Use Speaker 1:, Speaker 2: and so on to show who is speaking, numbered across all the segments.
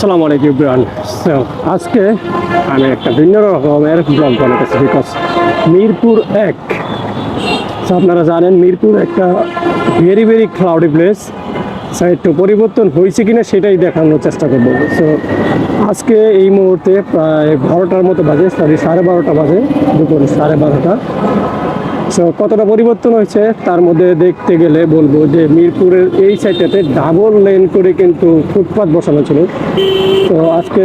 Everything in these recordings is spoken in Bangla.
Speaker 1: আসসালামু আলাইকুম এভরিওয়ান। সো আজকে আমি একটা ভিন্ন রকমের ব্লগ বানাতেছি বিকজ মিরপুর এক। সো আপনারা জানেন মিরপুর একটা very very cloudy place. So একটু পরিবর্তন হয়েছে কিনা সেটাই দেখানোর চেষ্টা করবো। সো আজকে এই মুহূর্তে প্রায় 12টার মতো বাজে, 12:30 বাজে, দুপুর 12:30। সো কতটা পরিবর্তন হয়েছে তার মধ্যে দেখতে গেলে বলবো যে মিরপুরের এই সাইডটাতে ডাবল লেন করে কিন্তু ফুটপাথ বসানো ছিল। তো আজকে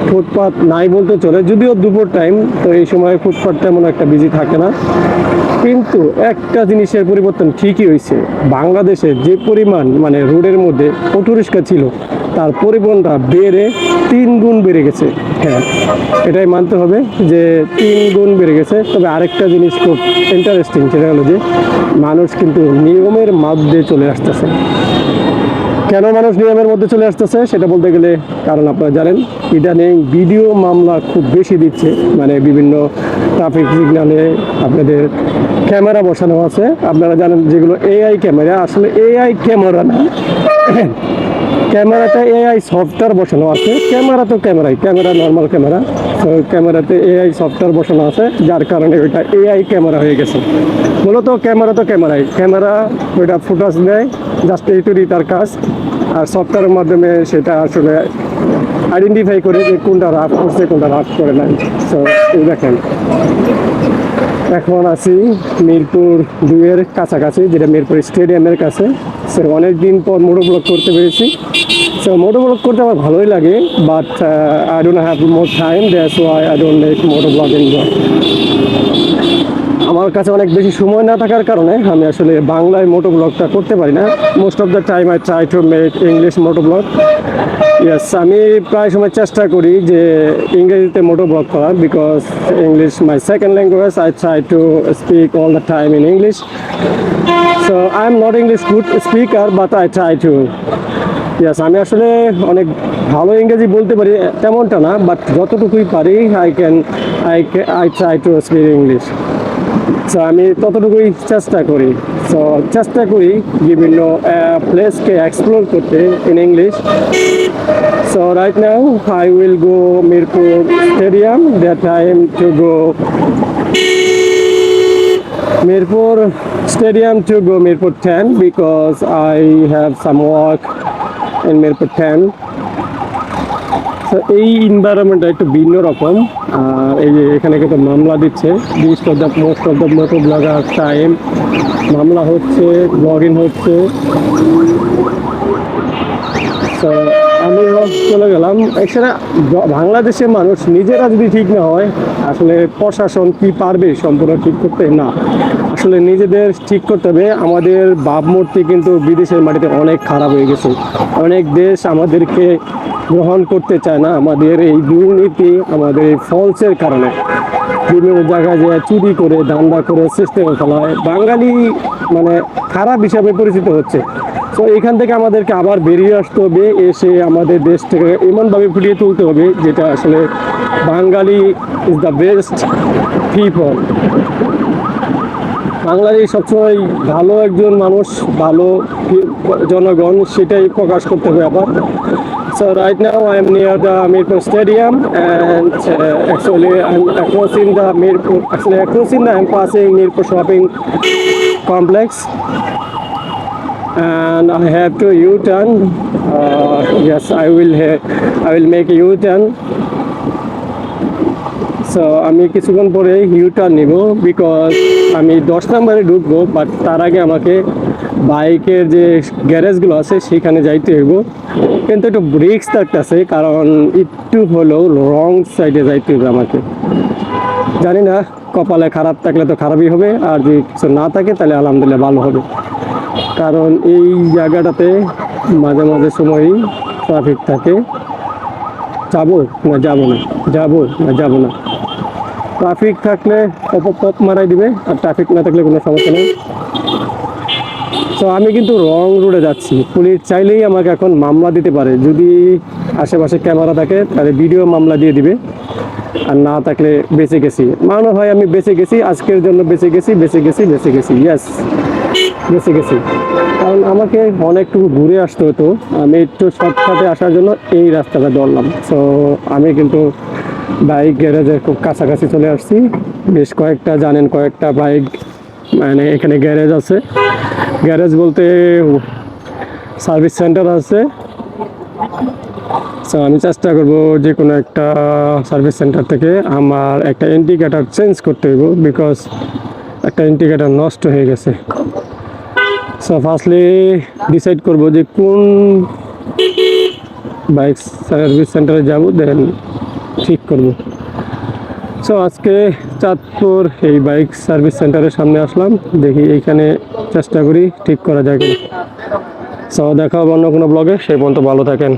Speaker 1: ফুটপাথ নাই বলতে চলে, যদিও দুপুর টাইম, তো এই সময় ফুটপাথ তেমন একটা বিজি থাকে না। কিন্তু একটা জিনিসের পরিবর্তন ঠিকই হয়েছে, বাংলাদেশে যে পরিমাণ মানে রোডের মধ্যে অটোরিক্সা ছিল তার পরিবহনটা বেড়ে 3 গুণ বেড়ে গেছে। হ্যাঁ, এটাই মানতে হবে যে 3 গুণ বেড়ে গেছে। তবে আরেকটা জিনিস খুব ইন্টারেস্টিং, সেটা হলো যে মানুষ কিন্তু নিয়মের মধ্যে চলে আসতেছে। কেন মানুষ নিয়মের মধ্যে চলে আসতেছে সেটা বলতে গেলে, কারণ আপনারা জানেন ইদানিং ভিডিও মামলা খুব বেশি দিচ্ছে, মানে বিভিন্ন ট্রাফিক সিগন্যালে আপনাদের ক্যামেরা বসানো আছে। আপনারা জানেন যেগুলো এআই ক্যামেরা, আসলে এআই ক্যামেরা না, ক্যামেরাটা এআই সফটওয়্যার বসানো আছে। ক্যামেরা তো ক্যামেরা নর্মাল ক্যামেরা, তো ক্যামেরাতে এআই সফটওয়্যার বসানো আছে, যার কারণে ওইটা এআই ক্যামেরা হয়ে গেছে। মূলত ক্যামেরা তো ক্যামেরা ওইটা ফুটেজ নেয়, জাস্ট এইটুকুই তার কাজ। আর সফটওয়্যারের মাধ্যমে সেটা আসলে আইডেন্টিফাই করে যে কোনটা রাফ করছে কোনটা রাফ করে নাই। সো এই দেখেন, এখন আছি মিরপুর 2-এর কাছাকাছি, যেটা মিরপুর স্টেডিয়ামের কাছে। সো অনেকদিন পর মোটো ব্লগ করতে পেরেছি। সো মোটো ব্লগ করতে আমার ভালোই লাগে, but I don't have more time, that's why I don't make moto ব্লগিং। আমার কাছে অনেক বেশি সময় না থাকার কারণে আমি আসলে বাংলায় মোটো ব্লগটা করতে পারি না। Most of the time I try to make English moto vlog. Yes, আমি প্রায় সময় চেষ্টা করি যে ইংরেজিতে মোটো ব্লগ করার, because English my second language. I try to speak all the time in English. So I am not English good speaker, but I try to. Yes, আমি আসলে অনেক ভালো ইংরেজি বলতে পারি তেমনটা না, বাট যতটুকুই পারি I try to speak English. So আমি ততটুকুই চেষ্টা করি। সো চেষ্টা করি বিভিন্ন প্লেসকে এক্সপ্লোর করতে in English. So right now I will go Mirpur stadium, that time to go Mirpur stadium to go Mirpur 10 because I have some work in Mirpur 10. এই এনভায়রনমেন্টটা একটু ভিন্ন রকম। আর এই যে এখানে কিন্তু মামলা দিচ্ছে, most of the moto vlogger time মামলা হচ্ছে, ব্লগিং হচ্ছে। তো আমি চলে গেলাম। এছাড়া বাংলাদেশের মানুষ নিজেরা যদি ঠিক না হয়, আসলে প্রশাসন কি পারবে সম্পূর্ণ ঠিক করতে? না, আসলে নিজেদের ঠিক করতে হবে। আমাদের ভাবমূর্তি কিন্তু বিদেশের মাটিতে অনেক খারাপ হয়ে গেছে। অনেক দেশ আমাদেরকে গ্রহণ করতে চায় না, আমাদের এই দুর্নীতি, আমাদের এই ফলসের কারণে। বিভিন্ন জায়গায় যে চুরি করে দাঙ্গা করে সিস্টেম ফেলা হয়, বাঙালি মানে খারাপ হিসাবে পরিচিত হচ্ছে। তো এখান থেকে আমাদেরকে আবার বেরিয়ে আসতে হবে, এসে আমাদের দেশটাকে এমনভাবে ফুটিয়ে তুলতে হবে যেটা আসলে বাঙালি ইজ দ্য বেস্ট পিপল। বাঙালি সবসময় ভালো একজন মানুষ, ভালো জনগণ, সেটাই প্রকাশ করতে হবে আবার। So right now I am near the Mirpur Stadium, and actually I'm crossing the Mirpur. Actually, I'm passing Mirpur shopping complex, and I have to U-turn. Yes, I will make a U-turn. So আমি কিছুক্ষণ পরে ইউটার্ন নিব, বিকজ আমি 10 নম্বরে ঢুকবো, বাট তার আগে আমাকে বাইকের যে গ্যারেজগুলো আছে সেখানে যাইতে হইব। কিন্তু একটু রিস্ক থাকতেছে, কারণ একটু হলেও রং সাইডে যাইতে হবে আমাকে। জানি না, কপালে খারাপ থাকলে তো খারাপই হবে, আর যদি কিছু না থাকে তাহলে আলহামদুলিল্লাহ ভালো হবে। কারণ এই জায়গাটাতে মাঝে মাঝে সময়ই ট্রাফিক থাকে। যাবো না যাবো না। ট্রাফিক থাকলে পপ মারাই দিবে, আর ট্রাফিক না থাকলে কোনো সমস্যা নেই। তো আমি কিন্তু রং রোডে যাচ্ছি। পুলিশ চাইলেই আমাকে এখন মামলা দিতে পারে, যদি আশেপাশে ক্যামেরা থাকে তাহলে ভিডিও মামলা দিয়ে দিবে, আর না থাকলে বেঁচে গেছি। মনে হয় আমি বেঁচে গেছি, আজকের জন্য বেঁচে গেছি। ইয়েস, গেছি গেছি, কারণ আমাকে অনেকটুকু ঘুরে আসতে হতো, আমি একটু শর্টকাটে আসার জন্য এই রাস্তাটা ধরলাম। সো আমি কিন্তু বাইক গ্যারেজের খুব কাছাকাছি চলে আসছি। বেশ কয়েকটা জানেন, কয়েকটা বাইক মানে এখানে গ্যারেজ আছে। গ্যারেজ বলতে সার্ভিস সেন্টার আছে। সো আমি চেষ্টা করবো যে কোনো একটা সার্ভিস সেন্টার থেকে আমার একটা ইন্ডিকেটার চেঞ্জ করতে হইব, বিকজ একটা ইন্ডিকেটার নষ্ট হয়ে গেছে। সো ফার্স্টলি ডিসাইড করবো যে কোন বাইক সার্ভিস সেন্টারে যাব, দেন ঠিক করব। সো আজকে চাঁদপুর এই বাইক সার্ভিস সেন্টারের সামনে আসলাম, দেখি এইখানে চেষ্টা করি ঠিক করা যায় কিনা। সো দেখা হবে অন্য কোনো ব্লগে, সেই পর্যন্ত ভালো থাকেন।